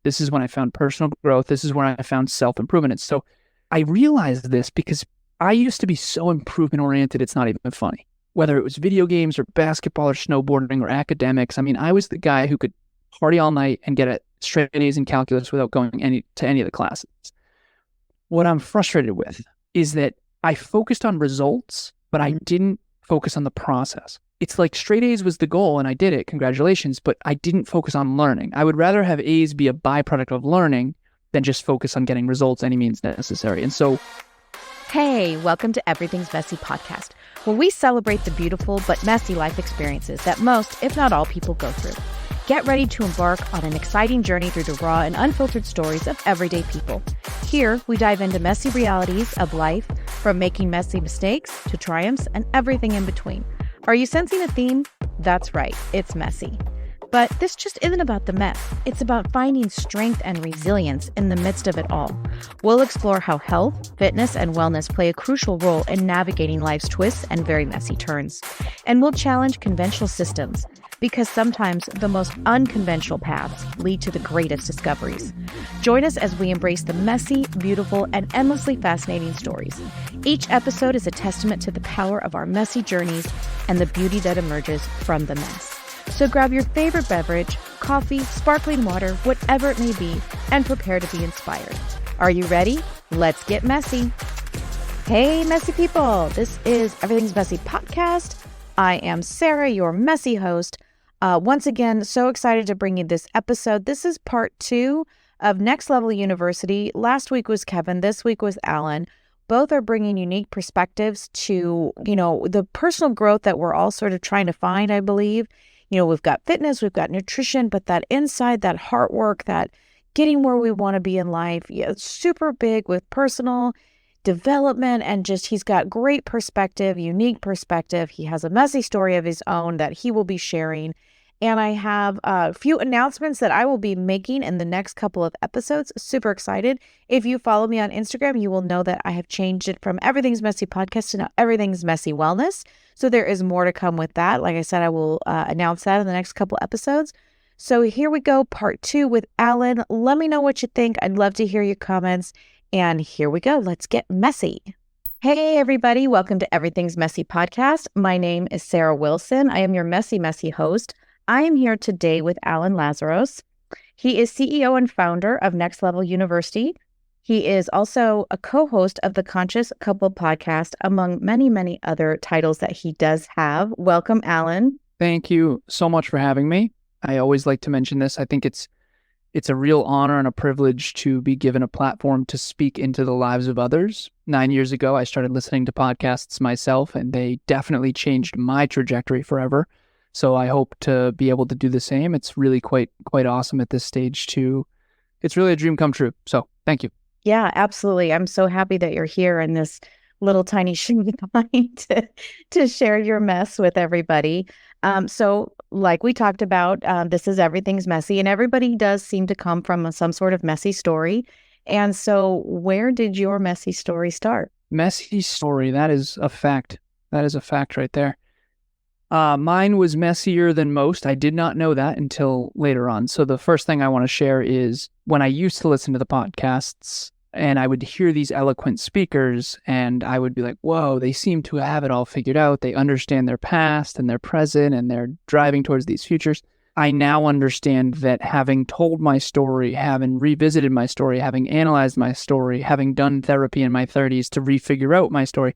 This is when I found personal growth. This is when I found self-improvement. And so I realized this because I used to be so improvement oriented, it's not even funny. Whether it was video games or basketball or snowboarding or academics. I mean, I was the guy who could party all night and get straight A's in calculus without going to any of the classes. What I'm frustrated with is that I focused on results, but I didn't focus on the process. It's like straight A's was the goal and I did it, congratulations, but I didn't focus on learning. I would rather have A's be a byproduct of learning than just focus on getting results any means necessary. And so, hey, welcome to Everything's Messy podcast, where we celebrate the beautiful but messy life experiences that most, if not all, people go through. Get ready to embark on an exciting journey through the raw and unfiltered stories of everyday people. Here, we dive into messy realities of life, from making messy mistakes to triumphs and everything in between. Are you sensing a theme? That's right, it's messy. But this just isn't about the mess. It's about finding strength and resilience in the midst of it all. We'll explore how health, fitness, and wellness play a crucial role in navigating life's twists and very messy turns. And we'll challenge conventional systems, because sometimes the most unconventional paths lead to the greatest discoveries. Join us as we embrace the messy, beautiful, and endlessly fascinating stories. Each episode is a testament to the power of our messy journeys and the beauty that emerges from the mess. So grab your favorite beverage, coffee, sparkling water, whatever it may be, and prepare to be inspired. Are you ready? Let's get messy. Hey, messy people. This is Everything's Messy podcast. I am Sarah, your messy host. Once again, so excited to bring you this episode. This is part 2 of Next Level University. Last week was Kevin. This week was Alan. Both are bringing unique perspectives to, the personal growth that we're all sort of trying to find, I believe. We've got fitness, we've got nutrition, but that inside, that heart work, that getting where we want to be in life, it's super big with personal development, and just he's got great perspective, unique perspective. He has a messy story of his own that he will be sharing. And I have a few announcements that I will be making in the next couple of episodes. Super excited. If you follow me on Instagram, you will know that I have changed it from Everything's Messy Podcast to now Everything's Messy Wellness. So there is more to come with that. Like I said, I will announce that in the next couple episodes. So here we go, part 2 with Alan. Let me know what you think. I'd love to hear your comments. And here we go. Let's get messy. Hey, everybody. Welcome to Everything's Messy Podcast. My name is Sarah Wilson. I am your messy host. I am here today with Alan Lazaros. He is CEO and founder of Next Level University. He is also a co-host of the Conscious Couple podcast, among many, many other titles that he does have. Welcome, Alan. thank you so much for having me. I always like to mention this. I think it's a real honor and a privilege to be given a platform to speak into the lives of others. 9 years ago, I started listening to podcasts myself, and they definitely changed my trajectory forever. So I hope to be able to do the same. It's really quite awesome at this stage too. It's really a dream come true. So thank you. Yeah, absolutely. I'm so happy that you're here in this little tiny shoe behind to share your mess with everybody. So like we talked about, this is Everything's Messy, and everybody does seem to come from some sort of messy story. And so where did your messy story start? Messy story. That is a fact. That is a fact right there. Mine was messier than most. I did not know that until later on. So the first thing I want to share is when I used to listen to the podcasts and I would hear these eloquent speakers and I would be like, whoa, they seem to have it all figured out. They understand their past and their present and they're driving towards these futures. I now understand that having told my story, having revisited my story, having analyzed my story, having done therapy in my 30s to refigure out my story,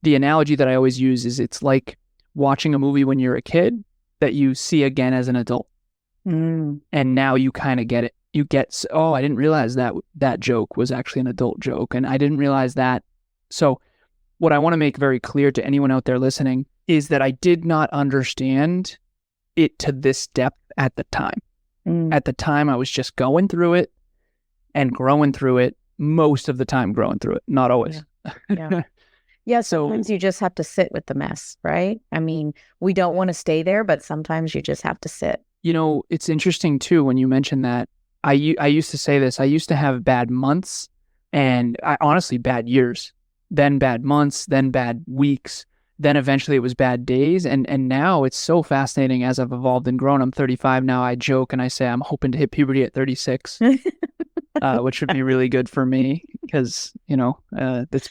the analogy that I always use is it's like watching a movie when you're a kid that you see again as an adult. And now you kind of get it. You get, oh, I didn't realize that joke was actually an adult joke. And I didn't realize that. So what I want to make very clear to anyone out there listening is that I did not understand it to this depth at the time. At the time, I was just going through it and growing through it, most of the time growing through it, not always. Yeah. Yeah, sometimes you just have to sit with the mess, right? I mean, we don't want to stay there, but sometimes you just have to sit. It's interesting too when you mention that. I used to say this. I used to have bad months and honestly bad years, then bad months, then bad weeks, then eventually it was bad days. And now it's so fascinating as I've evolved and grown. I'm 35 now. I joke and I say I'm hoping to hit puberty at 36, which would be really good for me because, it's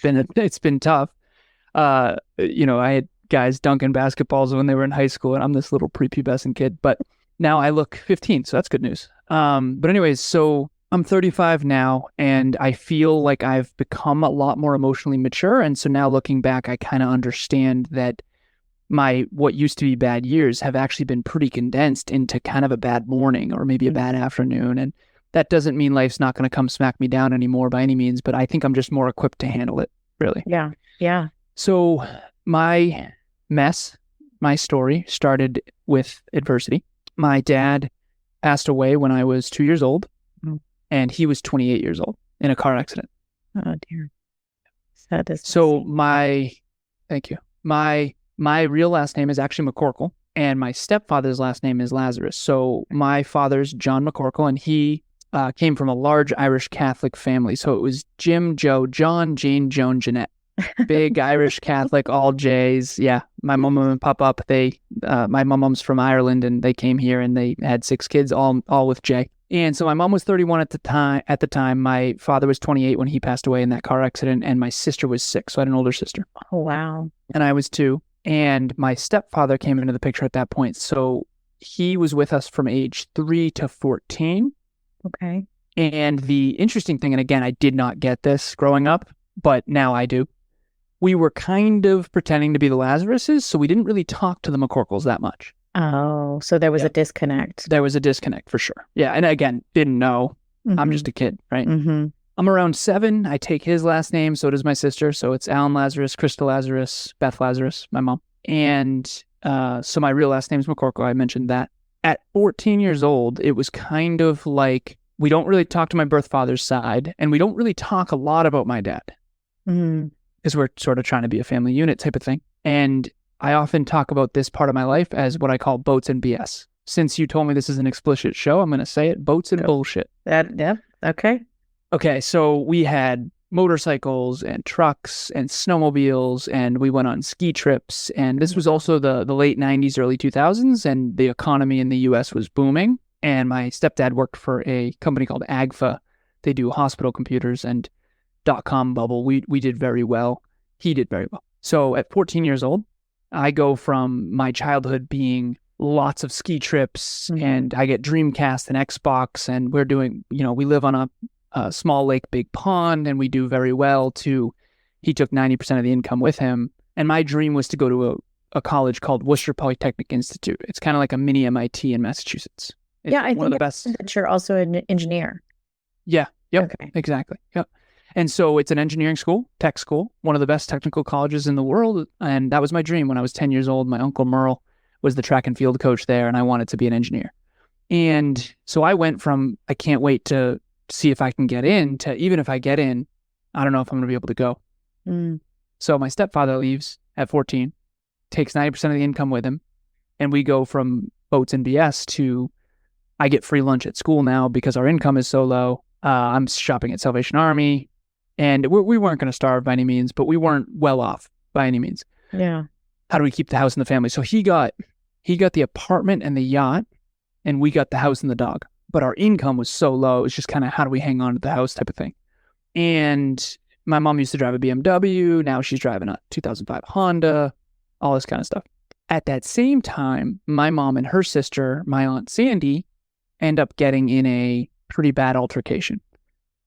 been tough. I had guys dunking basketballs when they were in high school and I'm this little prepubescent kid, but now I look 15. So that's good news. But anyways, so I'm 35 now and I feel like I've become a lot more emotionally mature. And so now looking back, I kind of understand that what used to be bad years have actually been pretty condensed into kind of a bad morning or maybe a bad afternoon. And that doesn't mean life's not going to come smack me down anymore by any means, but I think I'm just more equipped to handle it, really. Yeah. Yeah. So my story started with adversity. My dad passed away when I was 2 years old. And he was 28 years old in a car accident. Oh dear. That is so thank you. My real last name is actually McCorkle, and my stepfather's last name is Lazaros. So my father's John McCorkle, and he came from a large Irish Catholic family. So it was Jim, Joe, John, Jane, Joan, Jeanette. Big Irish Catholic, all J's. Yeah, my mom and papa, my mom's from Ireland, and they came here and they had 6 kids, all with J. And so my mom was 31 at the time. My father was 28 when he passed away in that car accident, and my sister was 6. So I had an older sister. Oh, wow. And I was 2. And my stepfather came into the picture at that point. So he was with us from age 3 to 14. Okay. And the interesting thing, and again, I did not get this growing up, but now I do. We were kind of pretending to be the Lazaroses, so we didn't really talk to the McCorkles that much. Oh, so there was a disconnect. There was a disconnect for sure. Yeah. And again, didn't know. I'm just a kid, right? I'm around 7. I take his last name. So does my sister. So it's Alan Lazarus, Krista Lazarus, Beth Lazarus, my mom. And so my real last name is McCorkle. I mentioned that. At 14 years old, it was kind of like we don't really talk to my birth father's side, and we don't really talk a lot about my dad because we're sort of trying to be a family unit type of thing. And I often talk about this part of my life as what I call boats and BS. Since you told me this is an explicit show, I'm going to say it, boats and bullshit. Okay. Okay, so we had motorcycles and trucks and snowmobiles, and we went on ski trips. And this was also the late 90s, early 2000s, and the economy in the U.S. was booming. And my stepdad worked for a company called AGFA. They do hospital computers and .com bubble. We did very well. He did very well. So at 14 years old, I go from my childhood being lots of ski trips and I get Dreamcast and Xbox and we're doing, we live on a small lake, big pond, and we do very well to he took 90% of the income with him. And my dream was to go to a college called Worcester Polytechnic Institute. It's kind of like a mini MIT in Massachusetts. It's I one of the best. That you're also an engineer. Yeah. Yep. Okay. Exactly. Yep. And so it's an engineering school, tech school, one of the best technical colleges in the world. And that was my dream. When I was 10 years old, my uncle Merle was the track and field coach there, and I wanted to be an engineer. And so I went from, I can't wait to see if I can get in, to even if I get in, I don't know if I'm going to be able to go. So my stepfather leaves at 14, takes 90% of the income with him. And we go from boats and BS to, I get free lunch at school now because our income is so low. I'm shopping at Salvation Army. And we weren't going to starve by any means, but we weren't well off by any means. Yeah. How do we keep the house and the family? So he got the apartment and the yacht, and we got the house and the dog. But our income was so low, it was just kind of how do we hang on to the house type of thing. And my mom used to drive a BMW. Now she's driving a 2005 Honda, all this kind of stuff. At that same time, my mom and her sister, my Aunt Sandy, end up getting in a pretty bad altercation.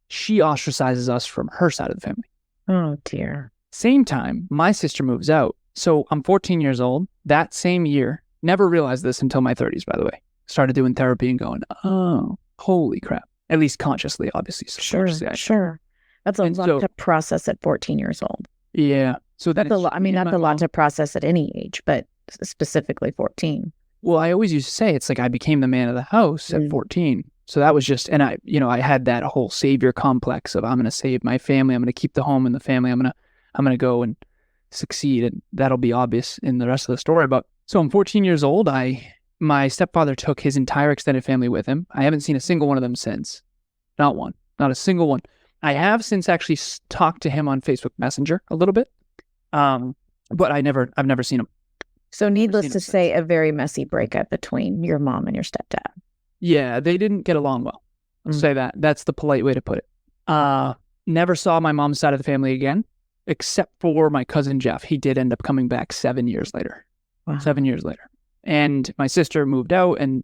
She ostracizes us from her side of the family. Oh, dear. Same time, my sister moves out. So I'm 14 years old. That same year, never realized this until my 30s, by the way. Started doing therapy and going, oh, holy crap. At least consciously, obviously. Sure. That's a lot to process at 14 years old. Yeah. So that's a lot. I mean, that's a lot to process at any age, but specifically 14. Well, I always used to say it's like I became the man of the house at 14. So that was just, and I had that whole savior complex of I'm going to save my family. I'm going to keep the home and the family. I'm going to go and succeed. And that'll be obvious in the rest of the story. But so I'm 14 years old. My stepfather took his entire extended family with him. I haven't seen a single one of them since. Not one. Not a single one. I have since actually talked to him on Facebook Messenger a little bit. but I've never seen them. So needless seen to him say, a very messy breakup between your mom and your stepdad. Yeah, they didn't get along well. I'll say that. That's the polite way to put it. Never saw my mom's side of the family again, except for my cousin Jeff. He did end up coming back 7 years later. Wow. 7 years later. And my sister moved out, and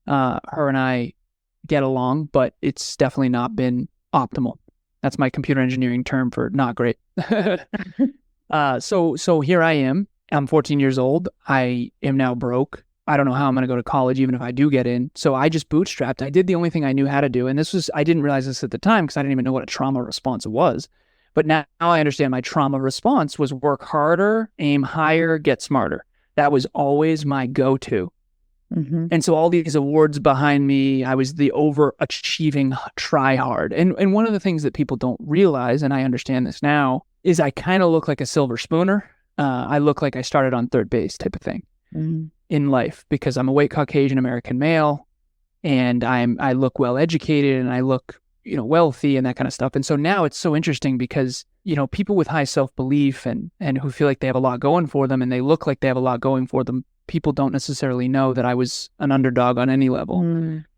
her and I get along, but it's definitely not been optimal. That's my computer engineering term for not great. So here I am. I'm 14 years old. I am now broke. I don't know how I'm going to go to college, even if I do get in. So I just bootstrapped. I did the only thing I knew how to do. And I didn't realize this at the time because I didn't even know what a trauma response was. But now I understand my trauma response was work harder, aim higher, get smarter. That was always my go-to. Mm-hmm. And so all these awards behind me, I was the overachieving try hard. And one of the things that people don't realize, and I understand this now, is I kind of look like a silver spooner. I look like I started on third base type of thing in life because I'm a white Caucasian American male, and I look well educated, and I look wealthy and that kind of stuff. And so now it's so interesting because people with high self-belief and who feel like they have a lot going for them, and they look like they have a lot going for them, people don't necessarily know that I was an underdog on any level.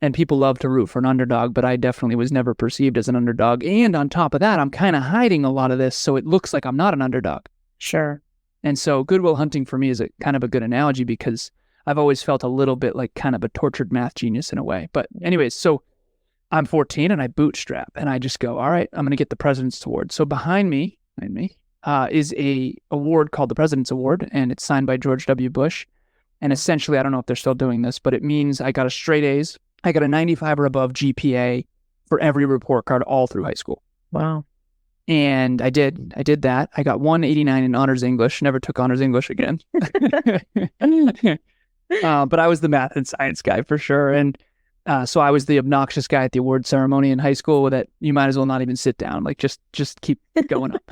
And people love to root for an underdog, but I definitely was never perceived as an underdog. And on top of that, I'm kind of hiding a lot of this, so it looks like I'm not an underdog. Sure. And so Good Will Hunting for me is a kind of a good analogy because I've always felt a little bit like kind of a tortured math genius in a way. But anyways, so I'm 14 and I bootstrap and I just go, all right, I'm going to get the President's Award. So behind me is a award called the President's Award, and it's signed by George W. Bush. And essentially, I don't know if they're still doing this, but it means I got a straight A's. I got a 95 or above GPA for every report card all through high school. Wow. And I did that. I got 189 in honors English, never took honors English again. But I was the math and science guy for sure. And so I was the obnoxious guy at the award ceremony in high school that you might as well not even sit down, like just keep going up.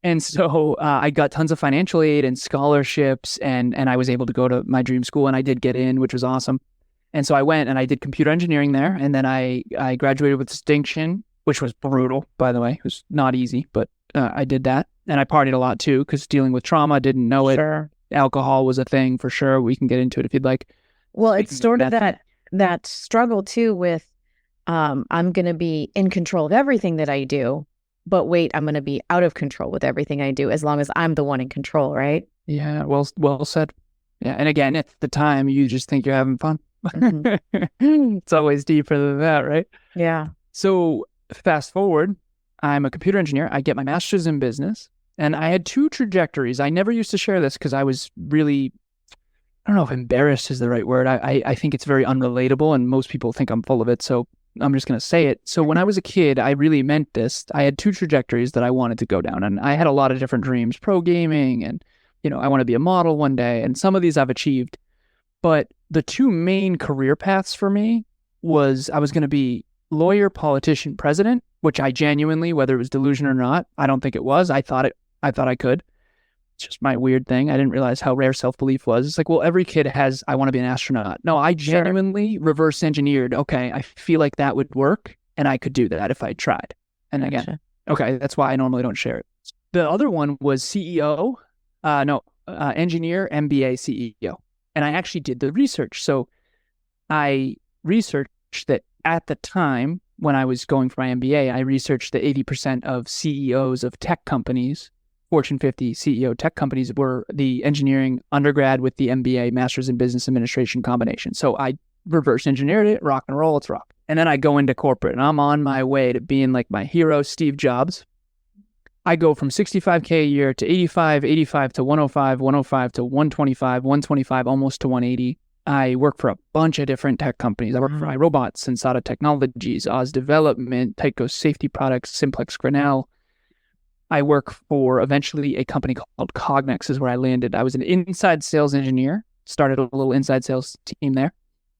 And so I got tons of financial aid and scholarships, and I was able to go to my dream school, and I did get in, which was awesome. And so I went and I did computer engineering there, and then I graduated with distinction, which was brutal, by the way. It was not easy, but I did that. And I partied a lot too, because dealing with trauma, didn't know it. Sure. Alcohol was a thing for sure. We can get into it if you'd like. Well, it's sort of that struggle too with I'm going to be in control of everything that I do. But wait, I'm going to be out of control with everything I do as long as I'm the one in control, right? Yeah, well said. Yeah, and again, at the time, you just think you're having fun. It's always deeper than that, right? Yeah. So fast forward, I'm a computer engineer. I get my master's in business, and I had two trajectories. I never used to share this because I was really, I don't know if embarrassed is the right word. I think it's very unrelatable, and most people think I'm full of it, so I'm just going to say it. So when I was a kid, I really meant this. I had two trajectories that I wanted to go down, and I had a lot of different dreams, pro gaming, and, I want to be a model one day, and some of these I've achieved. But the two main career paths for me was I was going to be lawyer, politician, president, which I genuinely, whether it was delusion or not, I don't think it was. I thought I could. It's just my weird thing. I didn't realize how rare self-belief was. It's like, well, every kid has, I want to be an astronaut. No, I genuinely reverse engineered. Okay, I feel like that would work and I could do that if I tried. And again, okay, that's why I normally don't share it. The other one was CEO, engineer, MBA, CEO. And I actually did the research. So I researched that at the time when I was going for my MBA, I researched that 80% of CEOs of tech companies, Fortune 50 CEO tech companies, were the engineering undergrad with the MBA, Master's in Business Administration combination. So I reverse engineered it, rock and roll, let's rock. And then I go into corporate, and I'm on my way to being like my hero, Steve Jobs. I go from 65K a year to 85, 85 to 105, 105 to 125, 125, almost to 180. I work for a bunch of different tech companies. I work for iRobot, Sensata Technologies, Oz Development, Tyco Safety Products, Simplex Grinnell. I work for eventually a company called Cognex is where I landed. I was an inside sales engineer, started a little inside sales team there.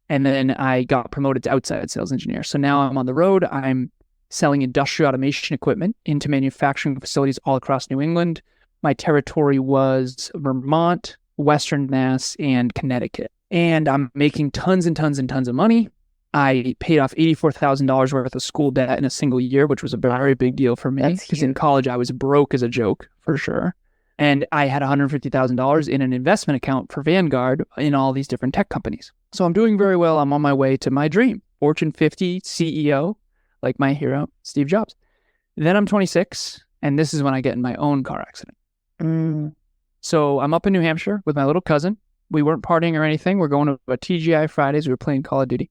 And then I got promoted to outside sales engineer. So now I'm on the road. I'm selling industrial automation equipment into manufacturing facilities all across New England. My territory was Vermont, Western Mass, and Connecticut. And I'm making tons and tons and tons of money. I paid off $84,000 worth of school debt in a single year, which was a very big deal for me because in college I was broke as a joke for sure. And I had $150,000 in an investment account for Vanguard in all these different tech companies. So I'm doing very well. I'm on my way to my dream, Fortune 50 CEO, like my hero, Steve Jobs. Then I'm 26, and this is when I get in my own car accident. So I'm up in New Hampshire with my little cousin. We weren't partying or anything. We're going to a TGI Fridays. We were playing Call of Duty.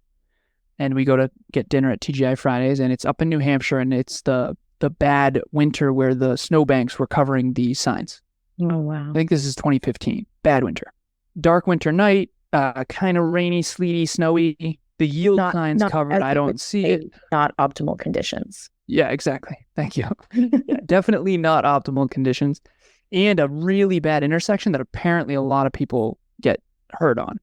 And we go to get dinner at TGI Fridays, and it's up in New Hampshire, and it's the bad winter where the snowbanks were covering the signs. Oh, wow. I think this is 2015. Bad winter. Dark winter night, kind of rainy, sleety, snowy. The yield sign's covered. I don't see it. Not optimal conditions. Yeah, exactly. Thank you. Yeah, definitely not optimal conditions. And a really bad intersection that apparently a lot of people get hurt on.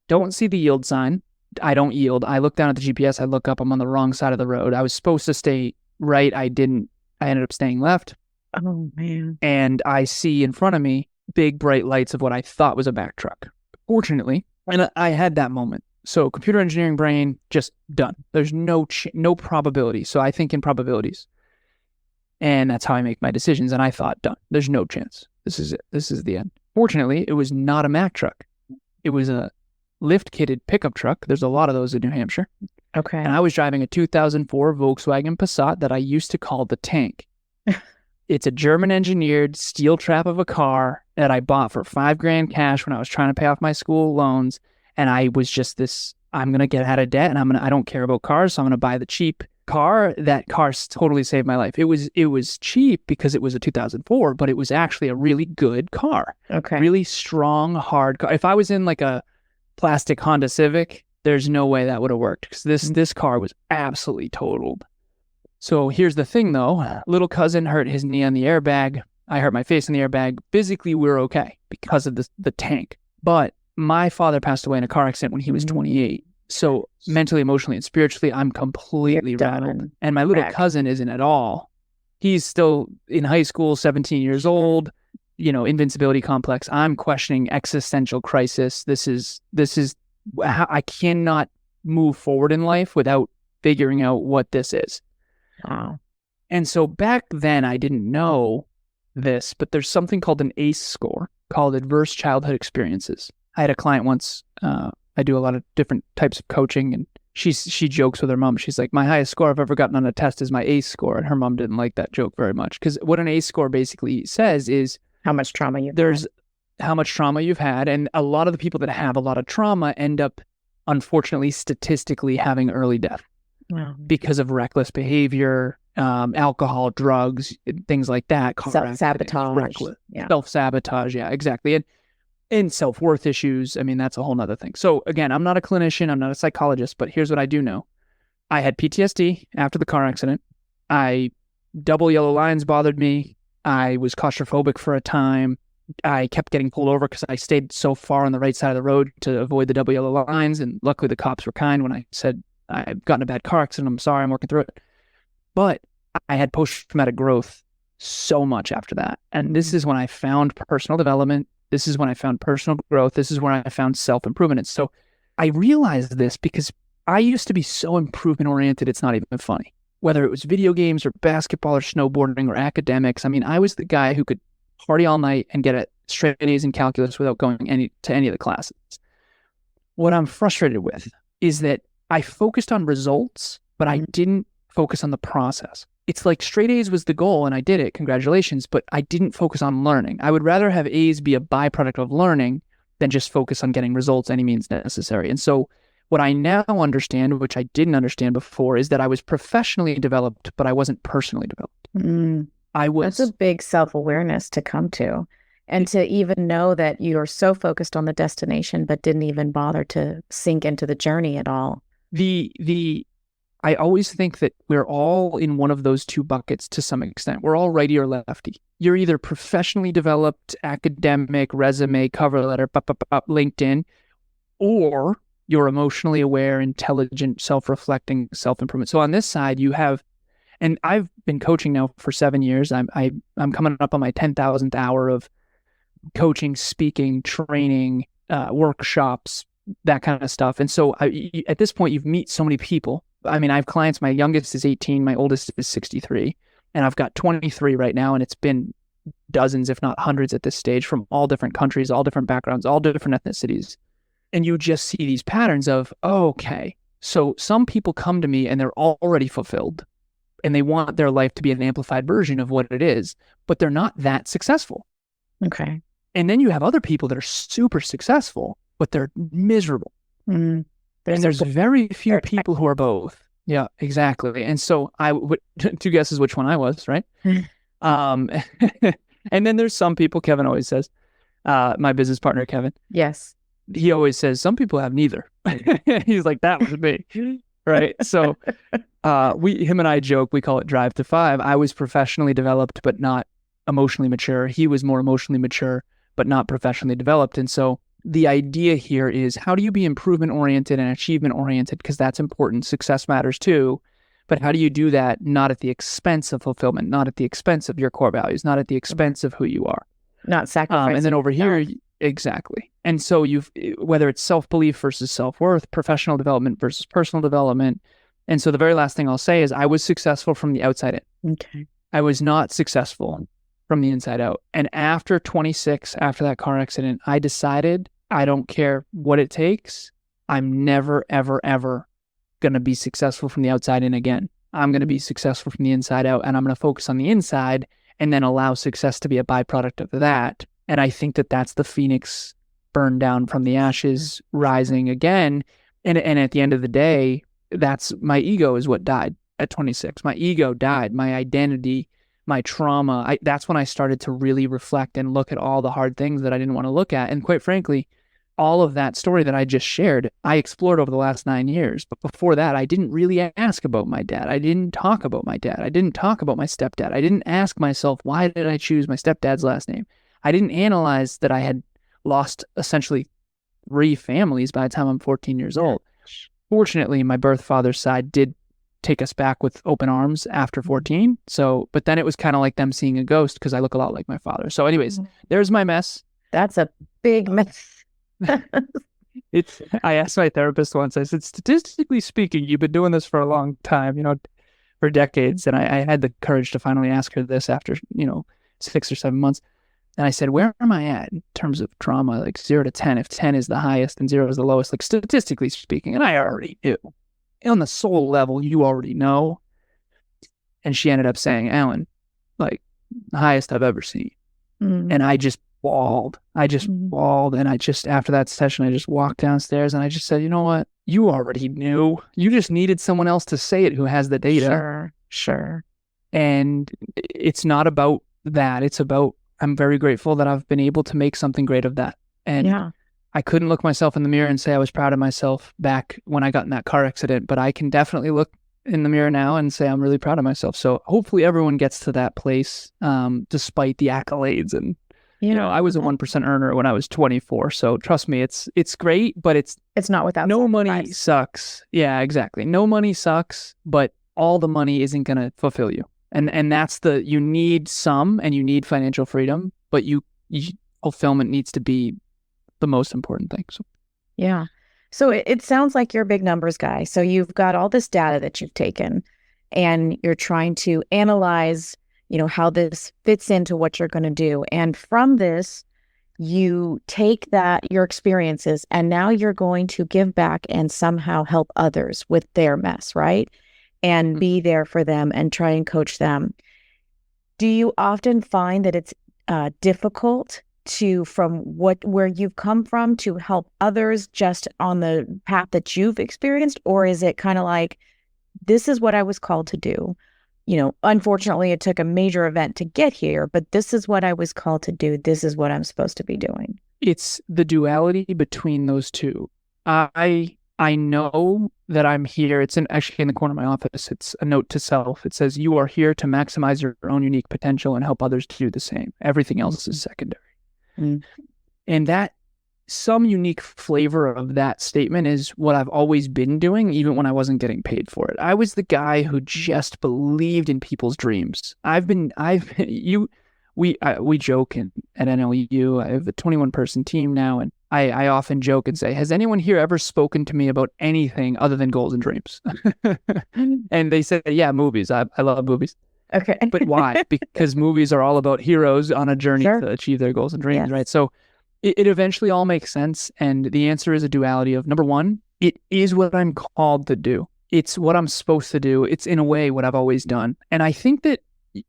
Don't see the yield sign. I don't yield. I look down at the GPS. I look up. I'm on the wrong side of the road. I was supposed to stay right. I didn't. I ended up staying left. Oh, man. And I see in front of me big bright lights of what I thought was a back truck. Fortunately, and I had that moment. So computer engineering brain, just done. There's no probability. So I think in probabilities. And that's how I make my decisions. And I thought, done. There's no chance. This is it. This is the end. Fortunately, it was not a Mack truck. It was a lift-kitted pickup truck. There's a lot of those in New Hampshire. Okay. And I was driving a 2004 Volkswagen Passat that I used to call the Tank. It's a German-engineered steel trap of a car that I bought for $5,000 cash when I was trying to pay off my school loans. And I was just I'm going to get out of debt, and I don't care about cars, so I'm going to buy the cheap car. That car totally saved my life. It was cheap because it was a 2004, but it was actually a really good car. Okay. Really strong, hard car. If I was in like a plastic Honda Civic, there's no way that would have worked because this car was absolutely totaled. So here's the thing though, little cousin hurt his knee on the airbag. I hurt my face in the airbag. Physically, we're okay because of the Tank. But my father passed away in a car accident when he was 28. So mentally, emotionally, and spiritually, I'm completely rattled. And my little cousin isn't at all. He's still in high school, 17 years old, invincibility complex. I'm questioning existential crisis. This is how I cannot move forward in life without figuring out what this is. Wow. And so back then I didn't know this, but there's something called an ACE score called Adverse Childhood Experiences. I had a client once, I do a lot of different types of coaching, and she jokes with her mom. She's like, my highest score I've ever gotten on a test is my ACE score. And her mom didn't like that joke very much because what an ACE score basically says is how much trauma how much trauma you've had. And a lot of the people that have a lot of trauma end up, unfortunately, statistically having early death because of reckless behavior, alcohol, drugs, things like that. Self-sabotage. Self-sabotage. Yeah, exactly. And self-worth issues. I mean, that's a whole nother thing. So again, I'm not a clinician. I'm not a psychologist, but here's what I do know. I had PTSD after the car accident. Double yellow lines bothered me. I was claustrophobic for a time. I kept getting pulled over because I stayed so far on the right side of the road to avoid the double yellow lines. And luckily the cops were kind when I said, I've gotten a bad car accident. I'm sorry. I'm working through it. But I had post-traumatic growth so much after that. And this is when I found personal development. This is when I found personal growth. This is when I found self-improvement. And so I realized this because I used to be so improvement-oriented, it's not even funny. Whether it was video games or basketball or snowboarding or academics. I mean, I was the guy who could party all night and get a straight A's in calculus without going to any of the classes. What I'm frustrated with is that I focused on results, but I didn't focus on the process. It's like straight A's was the goal and I did it, congratulations, but I didn't focus on learning. I would rather have A's be a byproduct of learning than just focus on getting results any means necessary. And so what I now understand, which I didn't understand before, is that I was professionally developed, but I wasn't personally developed. That's a big self-awareness to come to, and to even know that you're so focused on the destination, but didn't even bother to sink into the journey at all. I always think that we're all in one of those two buckets to some extent. We're all righty or lefty. You're either professionally developed, academic, resume, cover letter, LinkedIn, or you're emotionally aware, intelligent, self-reflecting, self-improvement. So on this side, you have, and I've been coaching now for 7 years. I'm coming up on my 10,000th hour of coaching, speaking, training, workshops, that kind of stuff. And so at this point, you've met so many people. I mean, I have clients, my youngest is 18, my oldest is 63, and I've got 23 right now. And it's been dozens, if not hundreds at this stage, from all different countries, all different backgrounds, all different ethnicities. And you just see these patterns of, oh, okay, so some people come to me and they're already fulfilled and they want their life to be an amplified version of what it is, but they're not that successful. Okay. And then you have other people that are super successful, but they're miserable. Mm. And there's very few people who are both. Yeah, exactly. And so two guesses which one I was, right? And then there's some people, Kevin always says, my business partner, Kevin. Yes. He always says, some people have neither. He's like, that was me. Right. So him and I joke, we call it Drive to Five. I was professionally developed, but not emotionally mature. He was more emotionally mature, but not professionally developed. And so the idea here is, how do you be improvement oriented and achievement oriented? Because that's important. Success matters too. But how do you do that not at the expense of fulfillment, not at the expense of your core values, not at the expense of who you are? Not sacrificing. And then over here, exactly. And so whether it's self-belief versus self-worth, professional development versus personal development. And so the very last thing I'll say is, I was successful from the outside in. Okay. I was not successful from the inside out. And after 26, after that car accident, I decided, I don't care what it takes. I'm never, ever, ever going to be successful from the outside in again. I'm going to be successful from the inside out, and I'm going to focus on the inside and then allow success to be a byproduct of that. And I think that that's the phoenix burned down from the ashes, rising again. And at the end of the day, that's my ego is what died at 26. My ego died, my identity, my trauma. That's when I started to really reflect and look at all the hard things that I didn't want to look at. And quite frankly, all of that story that I just shared, I explored over the last 9 years. But before that, I didn't really ask about my dad. I didn't talk about my dad. I didn't talk about my stepdad. I didn't ask myself, why did I choose my stepdad's last name? I didn't analyze that I had lost essentially 3 families by the time I'm 14 years old. Fortunately, my birth father's side did take us back with open arms after 14. So, but then it was kind of like them seeing a ghost, because I look a lot like my father. So anyways, there's my mess. That's a big mess. I asked my therapist once, I said, statistically speaking, you've been doing this for a long time, for decades. And I had the courage to finally ask her this after, 6 or 7 months. And I said, where am I at in terms of trauma, like 0 to 10, if 10 is the highest and 0 is the lowest, like statistically speaking? And I already knew. On the soul level, you already know. And she ended up saying, Alan, like, the highest I've ever seen. And I just bawled. Bawled. And after that session, I just walked downstairs and I just said, you know what? You already knew. You just needed someone else to say it who has the data. Sure. And it's not about that. It's about, I'm very grateful that I've been able to make something great of that. And I couldn't look myself in the mirror and say I was proud of myself back when I got in that car accident, but I can definitely look in the mirror now and say I'm really proud of myself. So hopefully everyone gets to that place, despite the accolades. And I was a 1% earner when I was 24. So trust me, it's great, but it's not without no money sucks. Yeah, exactly. No money sucks, but all the money isn't going to fulfill you. And that's you need some, and you need financial freedom, but fulfillment needs to be the most important thing. So. Yeah. So it sounds like you're a big numbers guy. So you've got all this data that you've taken and you're trying to analyze, how this fits into what you're going to do. And from this, you take your experiences, and now you're going to give back and somehow help others with their mess, right? And be there for them and try and coach them. Do you often find that it's difficult from where you've come from to help others just on the path that you've experienced? Or is it kind of like, this is what I was called to do? Unfortunately, it took a major event to get here, but this is what I was called to do. This is what I'm supposed to be doing. It's the duality between those two. I know that I'm here. It's actually in the corner of my office. It's a note to self. It says, you are here to maximize your own unique potential and help others do the same. Everything else is secondary. And that some unique flavor of that statement is what I've always been doing, even when I wasn't getting paid for it. I was the guy who just believed in people's dreams. We joke at NLU. I have a 21-person team now, and I often joke and say, has anyone here ever spoken to me about anything other than goals and dreams? And they say, yeah, movies. I love movies. Okay. But why? Because movies are all about heroes on a journey Sure. to achieve their goals and dreams, Yes. right? So it eventually all makes sense. And the answer is a duality of, number one, it is what I'm called to do. It's what I'm supposed to do. It's in a way what I've always done. And I think that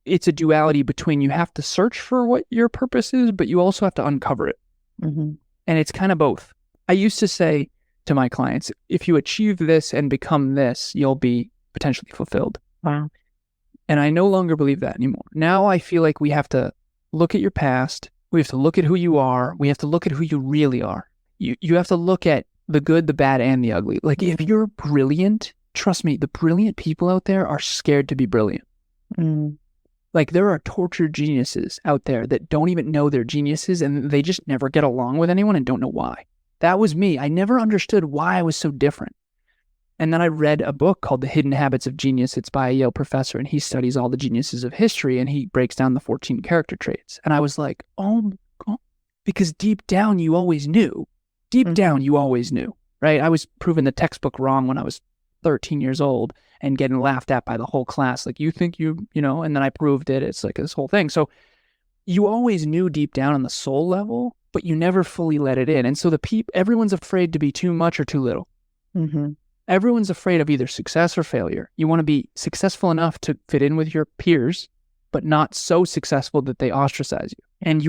it's a duality between you have to search for what your purpose is, but you also have to uncover it. Mm-hmm. And it's kind of both. I used to say to my clients, if you achieve this and become this, you'll be potentially fulfilled. Wow. And I no longer believe that anymore. Now I feel like we have to look at your past. We have to look at who you are. We have to look at who you really are. You have to look at the good, the bad, and the ugly. Like if you're brilliant, trust me, the brilliant people out there are scared to be brilliant. Mm. Like there are tortured geniuses out there that don't even know they're geniuses and they just never get along with anyone and don't know why. That was me. I never understood why I was so different. And then I read a book called The Hidden Habits of Genius. It's by a Yale professor, and he studies all the geniuses of history, and he breaks down the 14 character traits. And I was like, oh my God, because deep down, you always knew. Deep down, you always knew, right? I was proving the textbook wrong when I was 13 years old and getting laughed at by the whole class. Like, you think you know, and then I proved it. It's like this whole thing. So you always knew deep down on the soul level, but you never fully let it in. And so everyone's afraid to be too much or too little. Mm-hmm. Everyone's afraid of either success or failure. You want to be successful enough to fit in with your peers, but not so successful that they ostracize you. And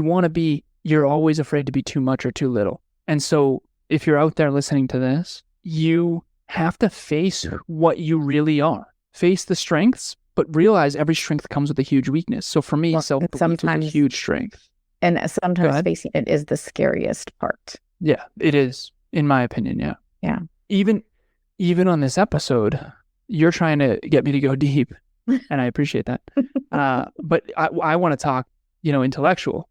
you're always afraid to be too much or too little. And so if you're out there listening to this, you have to face what you really are. Face the strengths, but realize every strength comes with a huge weakness. So for me, self-belief is a huge strength. And sometimes facing it is the scariest part. Yeah, it is, in my opinion, yeah. Yeah. Even on this episode, you're trying to get me to go deep, and I appreciate that. But I want to talk, intellectual.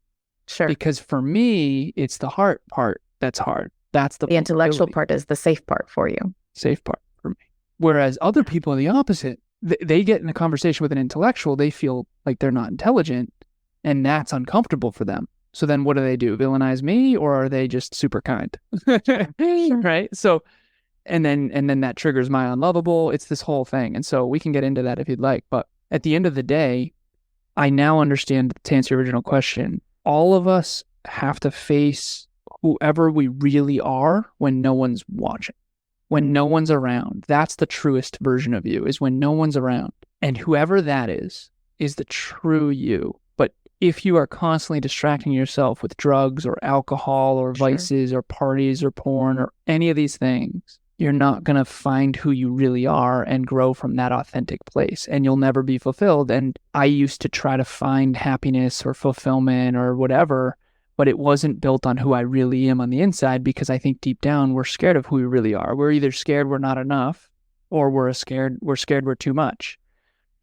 Sure. Because for me, it's the heart part that's hard. That's the intellectual part is the safe part for you. Safe part for me. Whereas other people are the opposite. They get in a conversation with an intellectual, they feel like they're not intelligent, and that's uncomfortable for them. So then what do? Villainize me, or are they just super kind? Right? So and then that triggers my unlovable. It's this whole thing. And so we can get into that if you'd like. But at the end of the day, I now understand, to answer your original question, all of us have to face whoever we really are when no one's watching, when no one's around. That's the truest version of you, is when no one's around. And whoever that is the true you. But if you are constantly distracting yourself with drugs or alcohol or vices or parties or porn or any of these things, you're not going to find who you really are and grow from that authentic place, and you'll never be fulfilled. And I used to try to find happiness or fulfillment or whatever, but it wasn't built on who I really am on the inside, because I think deep down we're scared of who we really are. We're either scared we're not enough, or we're scared we're too much.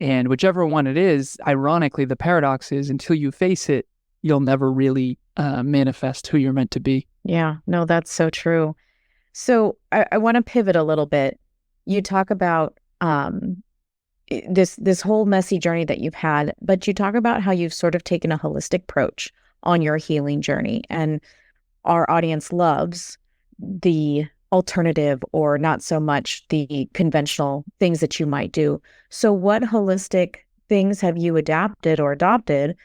And whichever one it is, ironically, the paradox is until you face it, you'll never really manifest who you're meant to be. Yeah, no, that's so true. So I want to pivot a little bit. You talk about this whole messy journey that you've had, but you talk about how you've sort of taken a holistic approach on your healing journey, and our audience loves the alternative or not so much the conventional things that you might do. So what holistic things have you adapted or adopted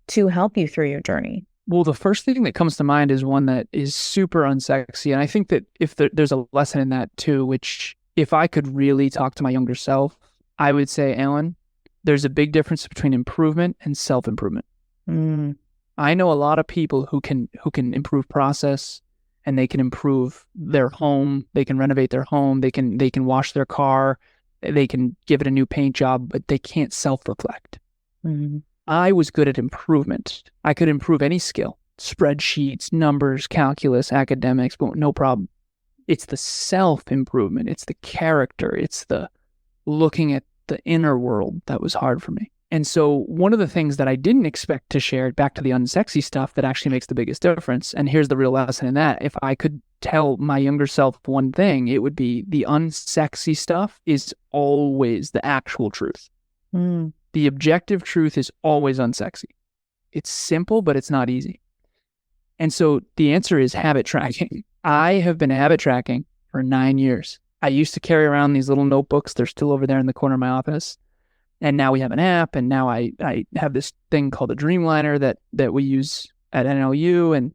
to help you through your journey? Well, the first thing that comes to mind is one that is super unsexy. And I think that if there's a lesson in that too, which if I could really talk to my younger self, I would say, Alan, there's a big difference between improvement and self-improvement. I know a lot of people who can improve process, and they can improve their home. They can renovate their home. They can wash their car. They can give it a new paint job, but they can't self-reflect. I was good at improvement. I could improve any skill, spreadsheets, numbers, calculus, academics, but no problem. It's the self-improvement. It's the character. It's the looking at the inner world that was hard for me. And so one of the things that I didn't expect to share, back to the unsexy stuff, that actually makes the biggest difference, and here's the real lesson in that, if I could tell my younger self one thing, it would be the unsexy stuff is always the actual truth. The objective truth is always unsexy. It's simple, but it's not easy. And so the answer is habit tracking. I have been habit tracking for 9 years. I used to carry around these little notebooks. They're still over there in the corner of my office. And now we have an app, and now I have this thing called a Dreamliner that we use at NLU, and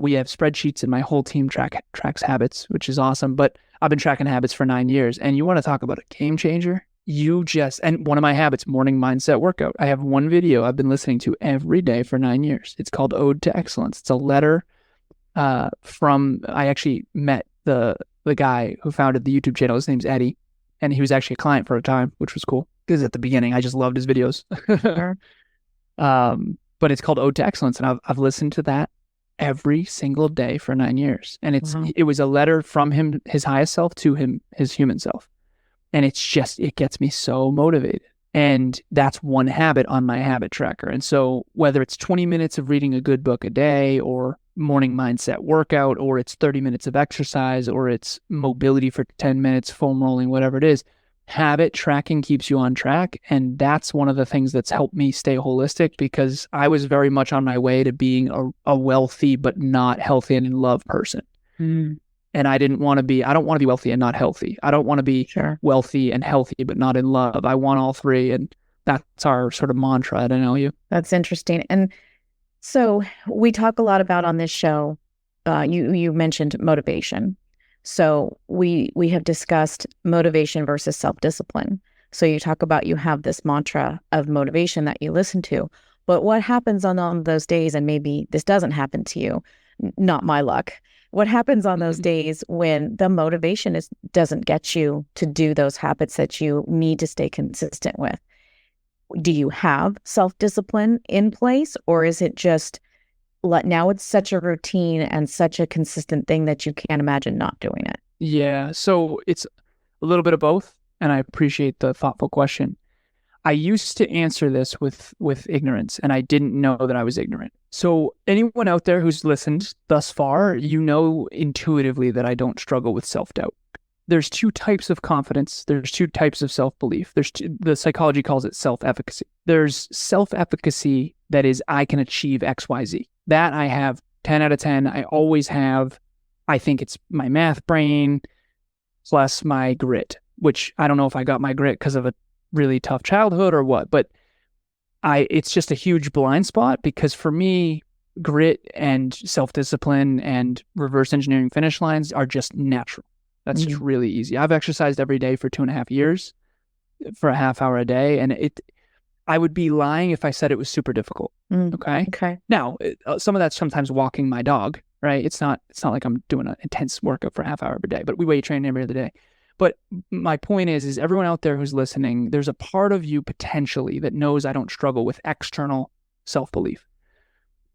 we have spreadsheets, and my whole team tracks habits, which is awesome. But I've been tracking habits for 9 years, and you want to talk about a game changer? And one of my habits, morning mindset workout. I have one video I've been listening to every day for 9 years. It's called Ode to Excellence. It's a letter I actually met the guy who founded the YouTube channel. His name's Eddie, and he was actually a client for a time, which was cool. Because at the beginning, I just loved his videos. Sure. But it's called Ode to Excellence, and I've listened to that every single day for 9 years. And it was a letter from him, his highest self, to him, his human self. And it gets me so motivated. And that's one habit on my habit tracker. And so whether it's 20 minutes of reading a good book a day, or morning mindset workout, or it's 30 minutes of exercise, or it's mobility for 10 minutes, foam rolling, whatever it is, habit tracking keeps you on track. And that's one of the things that's helped me stay holistic, because I was very much on my way to being a wealthy but not healthy and in love person. And I don't want to be wealthy and not healthy. I don't want to be wealthy and healthy but not in love. I want all three, and that's our sort of mantra at NLU. That's interesting. And so we talk a lot about on this show, you mentioned motivation. So we have discussed motivation versus self-discipline. So you talk about, you have this mantra of motivation that you listen to, but what happens on those days, and maybe this doesn't happen to you, not my luck, what happens on those days when the motivation doesn't get you to do those habits that you need to stay consistent with? Do you have self-discipline in place, or is it just now it's such a routine and such a consistent thing that you can't imagine not doing it? Yeah, so it's a little bit of both, and I appreciate the thoughtful question. I used to answer this with ignorance, and I didn't know that I was ignorant. So anyone out there who's listened thus far, you know intuitively that I don't struggle with self-doubt. There's two types of confidence. There's two types of self-belief. The psychology calls it self-efficacy. There's self-efficacy that is, I can achieve X, Y, Z. That I have 10 out of 10. I always have. I think it's my math brain plus my grit, which I don't know if I got my grit because of a really tough childhood or what, but it's just a huge blind spot, because for me, grit and self-discipline and reverse engineering finish lines are just natural. That's just really easy. I've exercised every day for 2.5 years for a half hour a day, and I would be lying if I said it was super difficult. Okay. Now, some of that's sometimes walking my dog, right? It's not like I'm doing an intense workout for a half hour every day, but we weight train every other day. But my point is everyone out there who's listening, there's a part of you potentially that knows I don't struggle with external self-belief.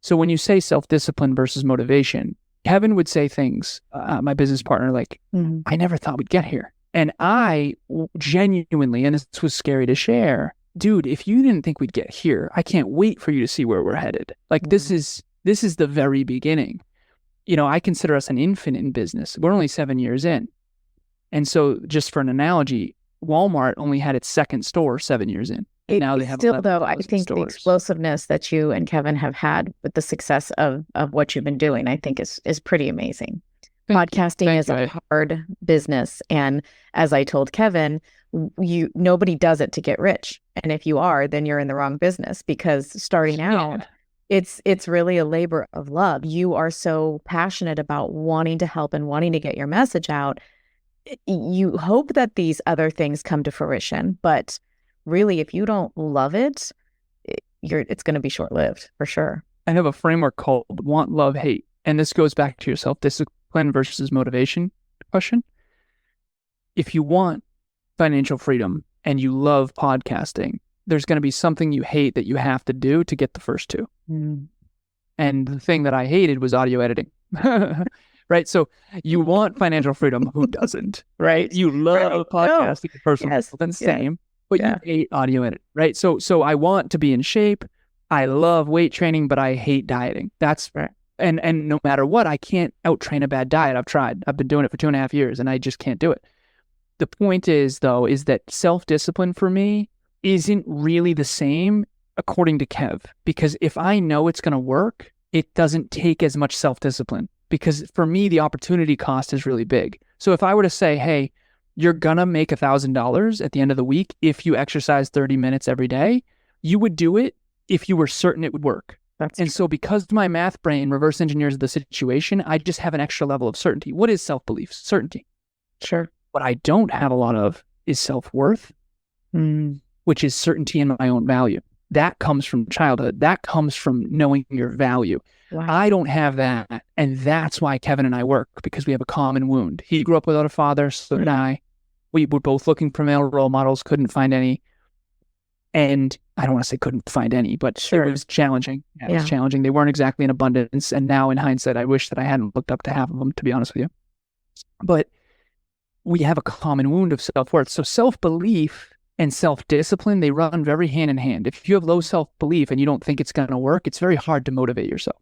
So when you say self-discipline versus motivation, Kevin would say things, my business partner, like, I never thought we'd get here. And I genuinely, and this was scary to share, dude, if you didn't think we'd get here, I can't wait for you to see where we're headed. Like, this is the very beginning. You know, I consider us an infant in business. We're only 7 years in. And so just for an analogy, Walmart only had its second store 7 years in. Now they have still, though, I think stores. The explosiveness that you and Kevin have had with the success of what you've been doing, I think is pretty amazing. Podcasting is a hard business. And as I told Kevin, nobody does it to get rich. And if you are, then you're in the wrong business, because starting out, it's really a labor of love. You are so passionate about wanting to help and wanting to get your message out. You hope that these other things come to fruition, but really, if you don't love it, it's going to be short-lived for sure. I have a framework called want, love, hate. And this goes back to your self-discipline versus motivation question. If you want financial freedom and you love podcasting, there's going to be something you hate that you have to do to get the first two. And the thing that I hated was audio editing. Right? So you want financial freedom. Who doesn't? Right? You love podcasting, personal same, but you hate audio editing, right? So I want to be in shape. I love weight training, but I hate dieting. That's right. And no matter what, I can't out-train a bad diet. I've tried. I've been doing it for 2.5 years, and I just can't do it. The point is, though, is that self-discipline for me isn't really the same according to Kev, because if I know it's going to work, it doesn't take as much self-discipline. Because for me, the opportunity cost is really big. So if I were to say, hey, you're gonna make $1,000 at the end of the week if you exercise 30 minutes every day. You would do it if you were certain it would work. So because my math brain reverse engineers the situation, I just have an extra level of certainty. What is self-belief? Certainty. Sure. What I don't have a lot of is self-worth, which is certainty in my own value. That comes from childhood. That comes from knowing your value. Wow. I don't have that. And that's why Kevin and I work, because we have a common wound. He grew up without a father, so did I. We were both looking for male role models, couldn't find any. And I don't want to say couldn't find any, but Sure. it was challenging. It was challenging. They weren't exactly in abundance. And now in hindsight, I wish that I hadn't looked up to half of them, to be honest with you. But we have a common wound of self-worth. So self-belief and self-discipline, they run very hand in hand. If you have low self-belief and you don't think it's going to work, it's very hard to motivate yourself.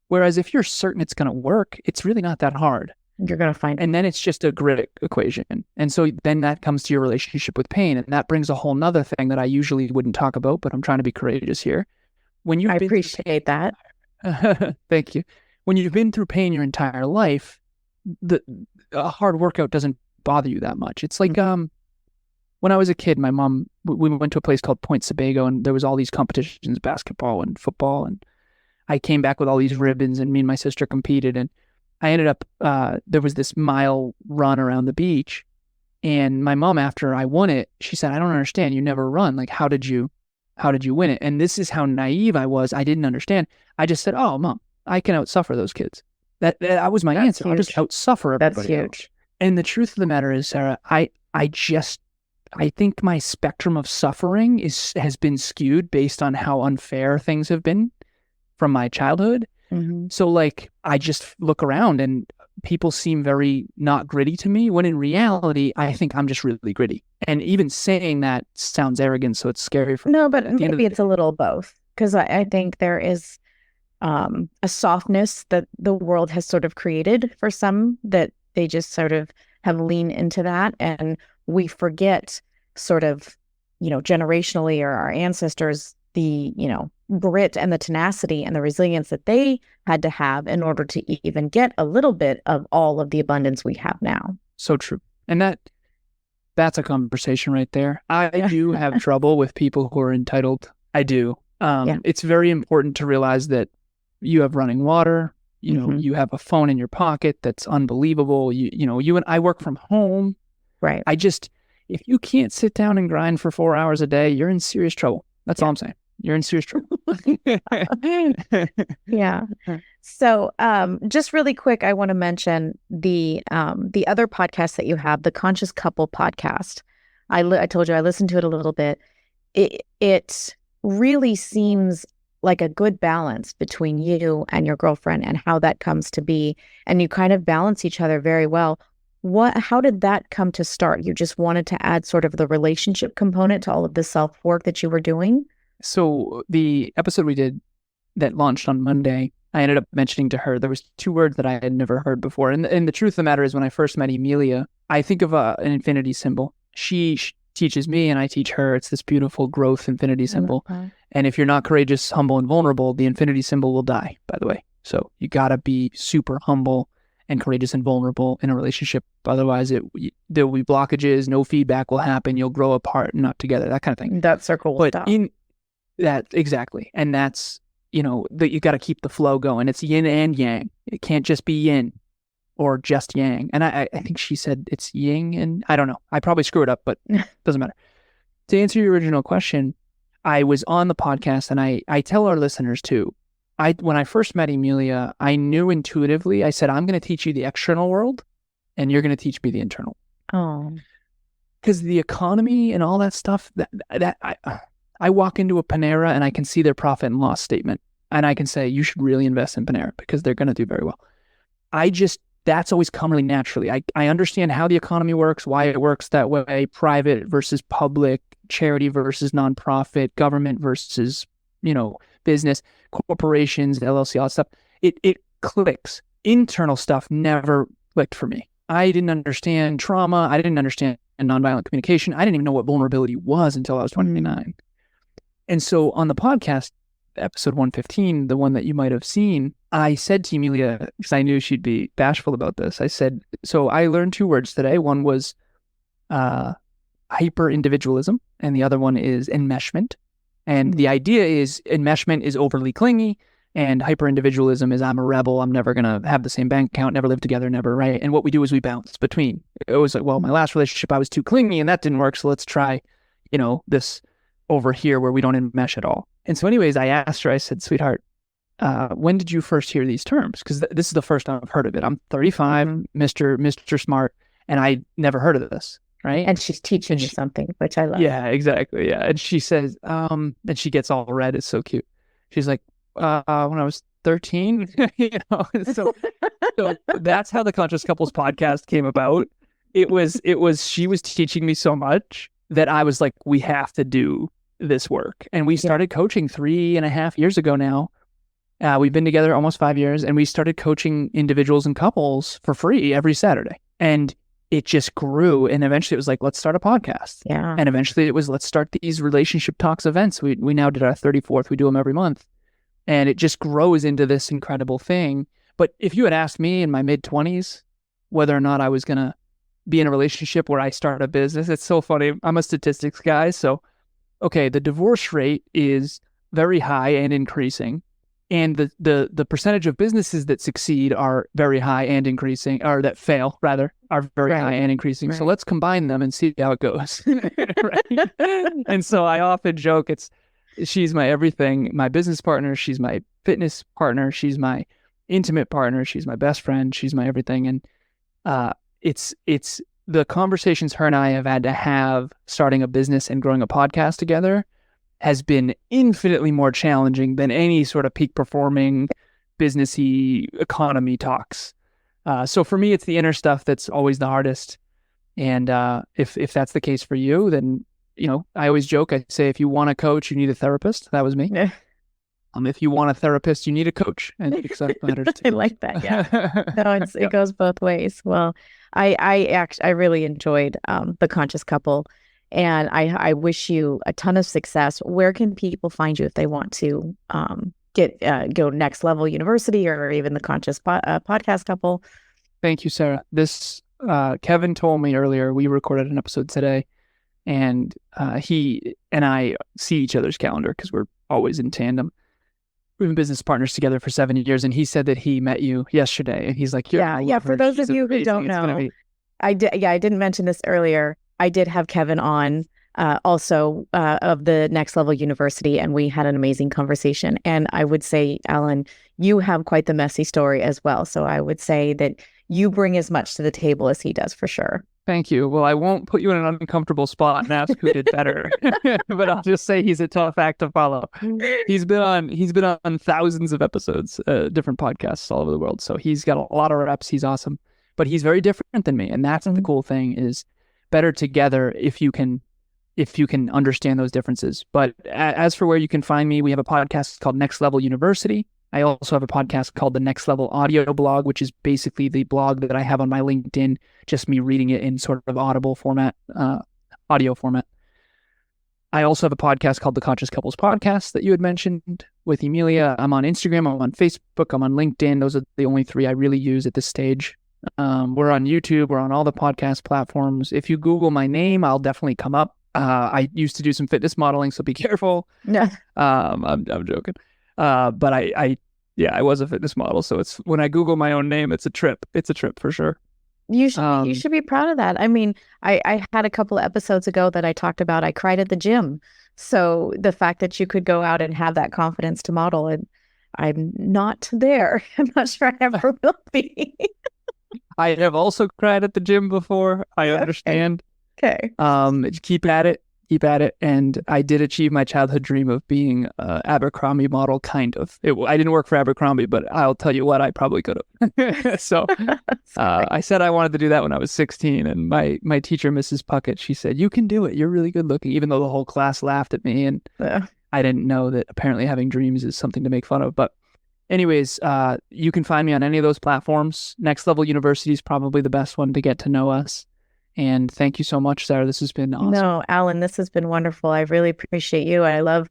Whereas if you're certain it's going to work, it's really not that hard. You're going to find it. And then it's just a grit equation. And so then that comes to your relationship with pain. And that brings a whole nother thing that I usually wouldn't talk about, but I'm trying to be courageous here. I appreciate that. Thank you. When you've been through pain your entire life, a hard workout doesn't bother you that much. It's like when I was a kid, my mom, we went to a place called Point Sebago, and there was all these competitions, basketball and football, and I came back with all these ribbons, and me and my sister competed, and I ended up, there was this mile run around the beach, and my mom, after I won it, she said, I don't understand. You never run. Like, how did you win it? And this is how naive I was. I didn't understand. I just said, oh, Mom, I can outsuffer those kids. That was my answer. Huge. I'll just outsuffer everybody. That's huge. Else. And the truth of the matter is, Sarah, I think my spectrum of suffering has been skewed based on how unfair things have been from my childhood. So like, I just look around and people seem very not gritty to me, when in reality, I think I'm just really gritty. And even saying that sounds arrogant, so it's scary for me. No, but maybe it's a little both. Because I think there is a softness that the world has sort of created for some, that they just sort of have leaned into that. And we forget sort of, generationally, or our ancestors, the, grit and the tenacity and the resilience that they had to have in order to even get a little bit of all of the abundance we have now. So true. And that's a conversation right there. I do have trouble with people who are entitled. I do. It's very important to realize that you have running water, you have a phone in your pocket that's unbelievable. You and I work from home. Right. If you can't sit down and grind for 4 hours a day, you're in serious trouble. That's all I'm saying. You're in serious trouble. Yeah. So just really quick, I want to mention the other podcast that you have, the Conscious Couple podcast. I told you I listened to it a little bit. It really seems like a good balance between you and your girlfriend and how that comes to be. And you kind of balance each other very well. How did that come to start? You just wanted to add sort of the relationship component to all of the self-work that you were doing? So the episode we did that launched on Monday, I ended up mentioning to her, there was 2 words that I had never heard before. And the truth of the matter is, when I first met Emilia, I think of an infinity symbol. She teaches me and I teach her. It's this beautiful growth infinity symbol. And if you're not courageous, humble, and vulnerable, the infinity symbol will die, by the way. So you got to be super humble and courageous and vulnerable in a relationship. Otherwise, there will be blockages, no feedback will happen, you'll grow apart and not together, that kind of thing. That circle will stop. That exactly. And that's, that you got to keep the flow going. It's yin and yang. It can't just be yin or just yang. And I think she said it's yin, and I don't know. I probably screw it up, but it doesn't matter. To answer your original question, I was on the podcast, and I tell our listeners too, when I first met Emilia, I knew intuitively, I said, I'm going to teach you the external world and you're going to teach me the internal. Oh. Because the economy and all that stuff, I walk into a Panera and I can see their profit and loss statement. And I can say, you should really invest in Panera because they're going to do very well. That's always come really naturally. I understand how the economy works, why it works that way, private versus public, charity versus nonprofit, government versus, business, corporations, LLC, all that stuff. It clicks. Internal stuff never clicked for me. I didn't understand trauma. I didn't understand nonviolent communication. I didn't even know what vulnerability was until I was 29. And so on the podcast, episode 115, the one that you might have seen, I said to Emilia, because I knew she'd be bashful about this, I said, so I learned 2 words today. One was hyper individualism, and the other one is enmeshment. And the idea is enmeshment is overly clingy, and hyper individualism is I'm a rebel. I'm never going to have the same bank account, never live together, never, right? And what we do is we bounce between. It was like, well, my last relationship, I was too clingy and that didn't work. So let's try, this over here where we don't enmesh at all. And so anyways, I asked her, I said, sweetheart, when did you first hear these terms? Because this is the first time I've heard of it. I'm 35, Mr. Smart, and I never heard of this. Right. And she's teaching you something, which I love. Yeah, exactly. Yeah. And she says, and she gets all red. It's so cute. She's like, when I was 13, so that's how the Conscious Couples podcast came about. She was teaching me so much that I was like, we have to do this work. And we started coaching 3.5 years ago now. We've been together almost 5 years, and we started coaching individuals and couples for free every Saturday. And it just grew, and eventually it was like, let's start a podcast. Yeah. And eventually it was, let's start these relationship talks events. We now did our 34th. We do them every month. And it just grows into this incredible thing. But if you had asked me in my mid-20s whether or not I was going to be in a relationship where I start a business, it's so funny. I'm a statistics guy. So, okay, the divorce rate is very high and increasing. And the percentage of businesses that succeed are very high and increasing, or that fail, rather, are very high and increasing. Right. So let's combine them and see how it goes. Right? And so I often joke, she's my everything, my business partner, she's my fitness partner, she's my intimate partner, she's my best friend, she's my everything. And it's the conversations her and I have had to have starting a business and growing a podcast together has been infinitely more challenging than any sort of peak performing businessy economy talks. So for me, it's the inner stuff that's always the hardest. And if that's the case for you, then, I always joke, I say, if you want a coach, you need a therapist. That was me. If you want a therapist, you need a coach. And that matters too. I like that. Yeah. No, it goes both ways. Well, I really enjoyed the Conscious Couple. And I wish you a ton of success. Where can people find you if they want to go Next Level University or even the Conscious Podcast Couple? Thank you, Sarah. This Kevin told me earlier, we recorded an episode today, and he and I see each other's calendar because we're always in tandem. We've been business partners together for 7 years, and he said that he met you yesterday, and he's like, yeah. For those of you who don't know, I didn't mention this earlier. I did have Kevin on also of the Next Level University, and we had an amazing conversation. And I would say, Alan, you have quite the messy story as well. So I would say that you bring as much to the table as he does, for sure. Thank you. Well, I won't put you in an uncomfortable spot and ask who did better, but I'll just say he's a tough act to follow. He's been on thousands of episodes, different podcasts all over the world. So he's got a lot of reps. He's awesome, but he's very different than me. And that's the cool thing, is better together if you can understand those differences. But as for where you can find me, we have a podcast called Next Level University. I also have a podcast called the Next Level Audio Blog, which is basically the blog that I have on my LinkedIn, just me reading it in sort of audible format, audio format. I also have a podcast called the Conscious Couples Podcast that you had mentioned with Emilia. I'm on Instagram, I'm on Facebook, I'm on LinkedIn. Those are the only 3 I really use at this stage. We're on YouTube, we're on all the podcast platforms. If you Google my name, I'll definitely come up. I used to do some fitness modeling, so be careful. No. I'm joking. But I was a fitness model, so it's, when I Google my own name, it's a trip. It's a trip for sure. You should be proud of that. I mean, I had a couple of episodes ago that I talked about, I cried at the gym. So the fact that you could go out and have that confidence to model, and I'm not there. I'm not sure I ever will be. I have also cried at the gym before. I understand. Okay. Keep at it. And I did achieve my childhood dream of being an Abercrombie model, kind of. I didn't work for Abercrombie, but I'll tell you what, I probably could have. So I said I wanted to do that when I was 16. And my teacher, Mrs. Puckett, she said, you can do it. You're really good looking, even though the whole class laughed at me. And I didn't know that apparently having dreams is something to make fun of. But anyways, you can find me on any of those platforms. Next Level University is probably the best one to get to know us. And thank you so much, Sarah. This has been awesome. No, Alan, this has been wonderful. I really appreciate you. I love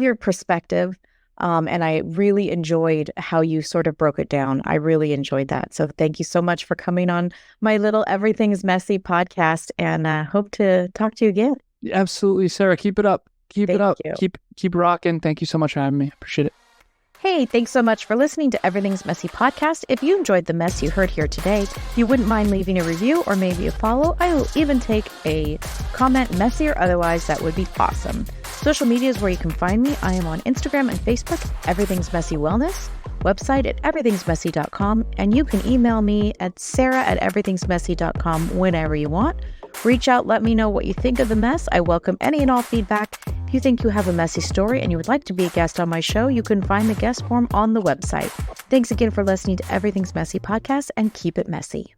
your perspective And I really enjoyed how you sort of broke it down. I really enjoyed that. So thank you so much for coming on my little Everything's Messy podcast, and hope to talk to you again. Absolutely, Sarah. Keep it up. Keep it up. You. Keep rocking. Thank you so much for having me. Appreciate it. Hey, thanks so much for listening to Everything's Messy podcast. If you enjoyed the mess you heard here today, if you wouldn't mind leaving a review or maybe a follow, I will even take a comment, messy or otherwise. That would be awesome. Social media is where you can find me. I am on Instagram and Facebook, Everything's Messy Wellness, website at everythingsmessy.com, and you can email me at sarah@everythingsmessy.com whenever you want. Reach out, let me know what you think of the mess. I welcome any and all feedback. If you think you have a messy story and you would like to be a guest on my show, you can find the guest form on the website. Thanks again for listening to Everything's Messy podcast, and keep it messy.